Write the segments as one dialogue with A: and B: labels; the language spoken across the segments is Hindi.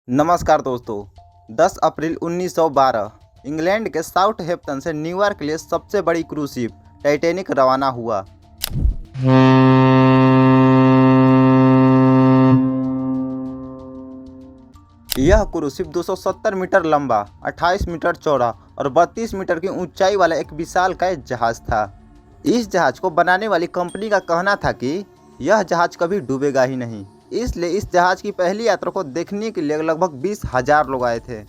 A: नमस्कार दोस्तों। 10 अप्रैल 1912 इंग्लैंड के साउथहैम्पटन से न्यूयॉर्क के लिए सबसे बड़ी क्रूज शिप टाइटैनिक रवाना हुआ। यह क्रूज शिप 270 मीटर लंबा, 28 मीटर चौड़ा और 32 मीटर की ऊंचाई वाला एक विशालकाय जहाज था। इस जहाज को बनाने वाली कंपनी का कहना था कि यह जहाज कभी डूबेगा ही नहीं, इसलिए इस जहाज की पहली यात्रा को देखने के लिए लगभग 20,000 लोग आए थे।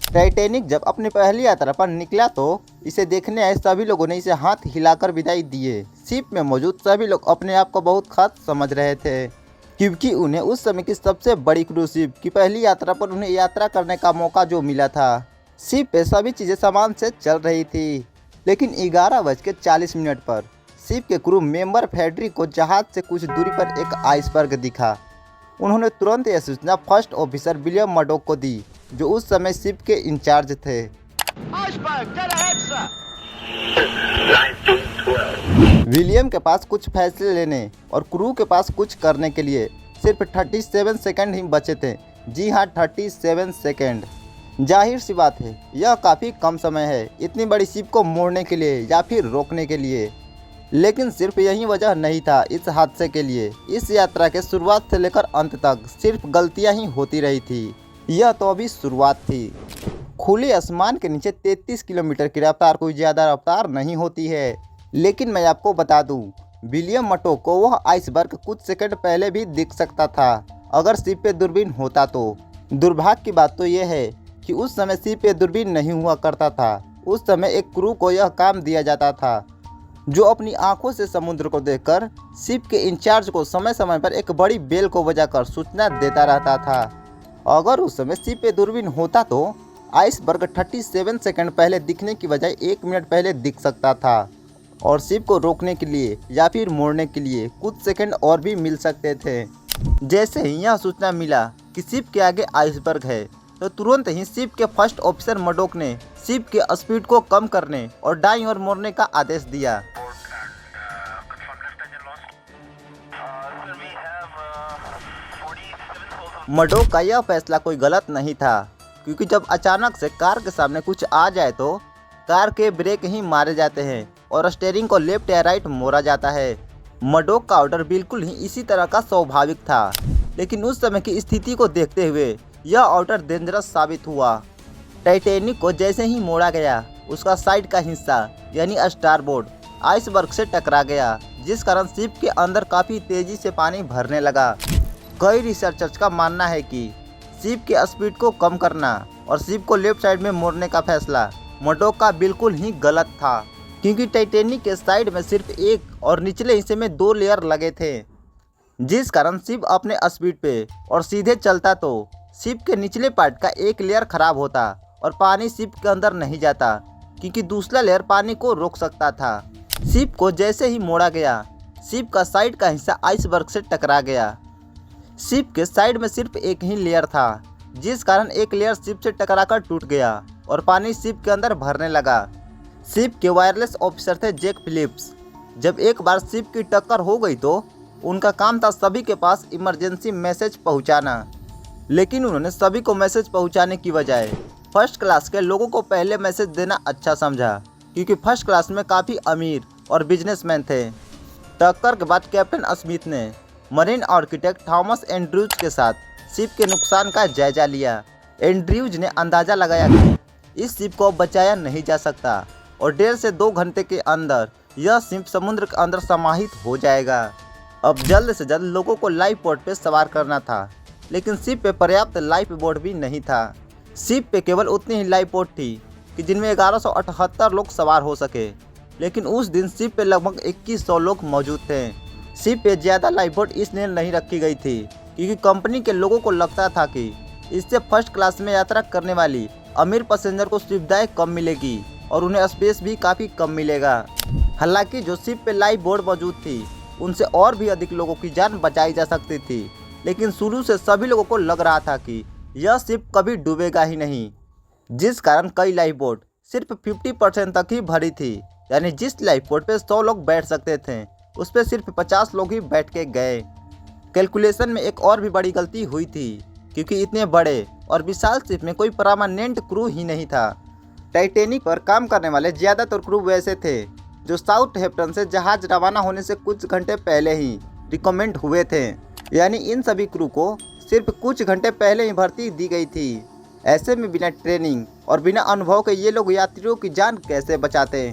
A: टाइटैनिक जब अपनी पहली यात्रा पर निकला तो इसे देखने आए सभी लोगों ने इसे हाथ हिलाकर विदाई दिए। शिप में मौजूद सभी लोग अपने आप को बहुत खास समझ रहे थे, क्योंकि उन्हें उस समय की सबसे बड़ी क्रूज शिप की पहली यात्रा पर उन्हें यात्रा करने का मौका जो मिला था। शिप पे सभी चीज़ें सामान से चल रही थी, लेकिन 11:40 पर शिप के क्रू मेंबर फ्रेडरिक को जहाज से कुछ दूरी पर एक आइसबर्ग दिखा। उन्होंने तुरंत यह सूचना फर्स्ट ऑफिसर विलियम मर्डोक को दी, जो उस समय शिप के इंचार्ज थे। विलियम के पास कुछ फैसले लेने और क्रू के पास कुछ करने के लिए सिर्फ 37 सेकंड ही बचे थे। जी हाँ, 37 सेकंड। जाहिर सी बात है, यह काफ़ी कम समय है इतनी बड़ी शिप को मोड़ने के लिए या फिर रोकने के लिए। लेकिन सिर्फ यही वजह नहीं था इस हादसे के लिए। इस यात्रा के शुरुआत से लेकर अंत तक सिर्फ गलतियां ही होती रही थी। यह तो अभी शुरुआत थी। खुले आसमान के नीचे 33 किलोमीटर की रफ्तार कोई ज़्यादा रफ्तार नहीं होती है। लेकिन मैं आपको बता दूं, विलियम मर्डोक को वह आइसबर्ग कुछ सेकंड पहले भी दिख सकता था अगर शिप पे दूरबीन होता तो। दुर्भाग्य की बात तो यह है कि उस समय शिप पे दूरबीन नहीं हुआ करता था। उस समय एक क्रू को यह काम दिया जाता था जो अपनी आंखों से समुद्र को देखकर शिप के इंचार्ज को समय समय पर एक बड़ी बेल को बजाकर सूचना देता रहता था। अगर उस समय शिप पे दूरबीन होता तो आइसबर्ग 37 सेकंड पहले दिखने की बजाय 1 मिनट पहले दिख सकता था और शिप को रोकने के लिए या फिर मोड़ने के लिए कुछ सेकंड और भी मिल सकते थे। जैसे ही यह सूचना मिला कि शिप के आगे आइसबर्ग है, तो तुरंत ही शिप के फर्स्ट ऑफिसर मर्डोक ने शिप के स्पीड को कम करने और दाईं ओर मोड़ने का आदेश दिया। मर्डोक का यह फैसला कोई गलत नहीं था, क्योंकि जब अचानक से कार के सामने कुछ आ जाए तो कार के ब्रेक ही मारे जाते हैं और स्टीयरिंग को लेफ्ट या राइट मोड़ा जाता है। मर्डोक का ऑर्डर बिल्कुल ही इसी तरह का स्वाभाविक था, लेकिन उस समय की स्थिति को देखते हुए यह ऑर्डर डेंजरस साबित हुआ। टाइटैनिक को जैसे ही मोड़ा गया, उसका साइड का हिस्सा यानी स्टारबोर्ड आइसबर्ग से टकरा गया, जिस कारण शिप के अंदर काफ़ी तेज़ी से पानी भरने लगा। कई रिसर्चर्स का मानना है कि शिप के स्पीड को कम करना और शिप को लेफ्ट साइड में मोड़ने का फैसला मर्डोक का बिल्कुल ही गलत था, क्योंकि टाइटैनिक के साइड में सिर्फ एक और निचले हिस्से में 2 लेयर लगे थे, जिस कारण शिप अपने स्पीड पे और सीधे चलता तो शिप के निचले पार्ट का एक लेयर खराब होता और पानी शिप के अंदर नहीं जाता, क्योंकि दूसरा लेयर पानी को रोक सकता था। शिप को जैसे ही मोड़ा गया, शिप का साइड का हिस्सा आइसबर्ग से टकरा गया। शिप के साइड में सिर्फ एक ही लेयर था, जिस कारण एक लेयर शिप से टकराकर टूट गया और पानी शिप के अंदर भरने लगा। शिप के वायरलेस ऑफिसर थे जैक फिलिप्स। जब एक बार शिप की टक्कर हो गई तो उनका काम था सभी के पास इमरजेंसी मैसेज पहुंचाना, लेकिन उन्होंने सभी को मैसेज पहुंचाने की बजाय फर्स्ट क्लास के लोगों को पहले मैसेज देना अच्छा समझा, क्योंकि फर्स्ट क्लास में काफ़ी अमीर और बिजनेसमैन थे। टक्कर के बाद कैप्टन स्मिथ ने मरीन आर्किटेक्ट थॉमस एंड्रयूज के साथ शिप के नुकसान का जायजा लिया। एंड्रयूज ने अंदाज़ा लगाया कि इस शिप को बचाया नहीं जा सकता और 1.5 से 2 घंटे के अंदर यह शिप समुद्र के अंदर समाहित हो जाएगा। अब जल्द से जल्द लोगों को लाइफ बोट पर सवार करना था, लेकिन शिप पे पर्याप्त लाइफ बोट भी नहीं था। शिप पे केवल उतनी ही लाइफ बोट थी कि जिनमें 1178 लोग सवार हो सके, लेकिन उस दिन शिप पे लगभग 2100 लोग मौजूद थे। शिप पे ज़्यादा लाइफ बोट इसलिए नहीं रखी गई थी क्योंकि कंपनी के लोगों को लगता था कि इससे फर्स्ट क्लास में यात्रा करने वाली अमीर पैसेंजर को सुविधाएं कम मिलेगी और उन्हें स्पेस भी काफ़ी कम मिलेगा। हालांकि जो शिप पे लाइफ बोट मौजूद थी, उनसे और भी अधिक लोगों की जान बचाई जा सकती थी, लेकिन शुरू से सभी लोगों को लग रहा था कि यह शिप कभी डूबेगा ही नहीं, जिस कारण कई लाइफ बोट सिर्फ 50% तक ही भरी थी। यानी जिस लाइफ बोट पे 100 लोग बैठ सकते थे, उस पर सिर्फ 50 लोग ही बैठ के गए। कैलकुलेशन में एक और भी बड़ी गलती हुई थी, क्योंकि इतने बड़े और विशाल शिप में कोई परमानेंट क्रू ही नहीं था। टाइटैनिक पर काम करने वाले ज़्यादातर क्रू वैसे थे जो साउथहैम्पटन से जहाज रवाना होने से कुछ घंटे पहले ही रिकमेंड हुए थे, यानी इन सभी क्रू को सिर्फ कुछ घंटे पहले ही भर्ती दी गई थी। ऐसे में बिना ट्रेनिंग और बिना अनुभव के ये लोग यात्रियों की जान कैसे बचाते?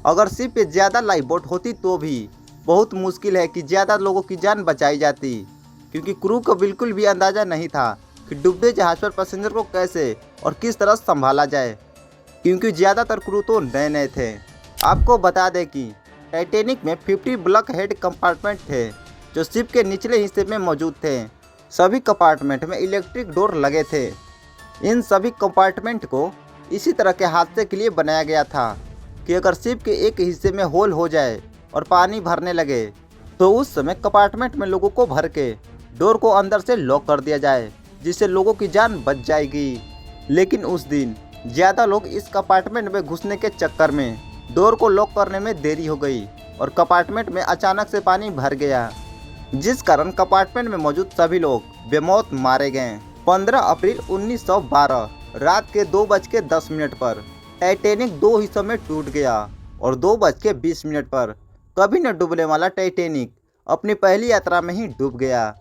A: अगर शिप पे ज़्यादा लाइफ बोट होती तो भी बहुत मुश्किल है कि ज़्यादा लोगों की जान बचाई जाती, क्योंकि क्रू को बिल्कुल भी अंदाज़ा नहीं था कि डूबते जहाज़ पर पैसेंजर को कैसे और किस तरह संभाला जाए, क्योंकि ज़्यादातर क्रू तो नए नए थे। आपको बता दें कि टाइटैनिक में 50 ब्लक हेड कंपार्टमेंट थे जो शिप के निचले हिस्से में मौजूद थे। सभी कंपार्टमेंट में इलेक्ट्रिक डोर लगे थे। इन सभी कंपार्टमेंट को इसी तरह के हादसे के लिए बनाया गया था कि अगर शिप के एक हिस्से में होल हो जाए और पानी भरने लगे तो उस समय कंपार्टमेंट में लोगों को भर के डोर को अंदर से लॉक कर दिया जाए, जिससे लोगों की जान बच जाएगी। लेकिन उस दिन ज़्यादा लोग इस कंपार्टमेंट में घुसने के चक्कर में डोर को लॉक करने में देरी हो गई और कंपार्टमेंट में अचानक से पानी भर गया, जिस कारण कंपार्टमेंट में मौजूद सभी लोग बेमौत मारे गए। 15 अप्रैल 1912 रात के 2:10 पर टाइटैनिक दो हिस्सों में टूट गया और 2:20 पर कभी न डूबने वाला टाइटैनिक अपनी पहली यात्रा में ही डूब गया।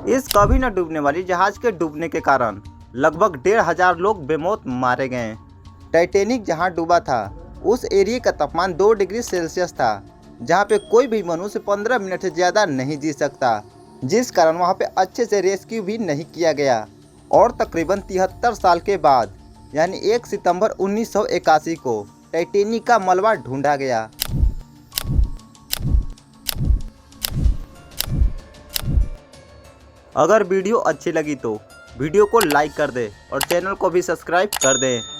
A: इस कभी न डूबने वाली जहाज के डूबने के कारण लगभग 1500 लोग बेमौत मारे गए। टाइटैनिक जहां डूबा था उस एरिया का तापमान 2 डिग्री सेल्सियस था, जहां पे कोई भी मनुष्य 15 मिनट से ज़्यादा नहीं जी सकता, जिस कारण वहां पे अच्छे से रेस्क्यू भी नहीं किया गया। और तकरीबन 73 साल के बाद यानी 1 सितंबर 1981 को टाइटैनिक का मलबा ढूंढा गया। अगर वीडियो अच्छी लगी तो वीडियो को लाइक कर दें और चैनल को भी सब्सक्राइब कर दें।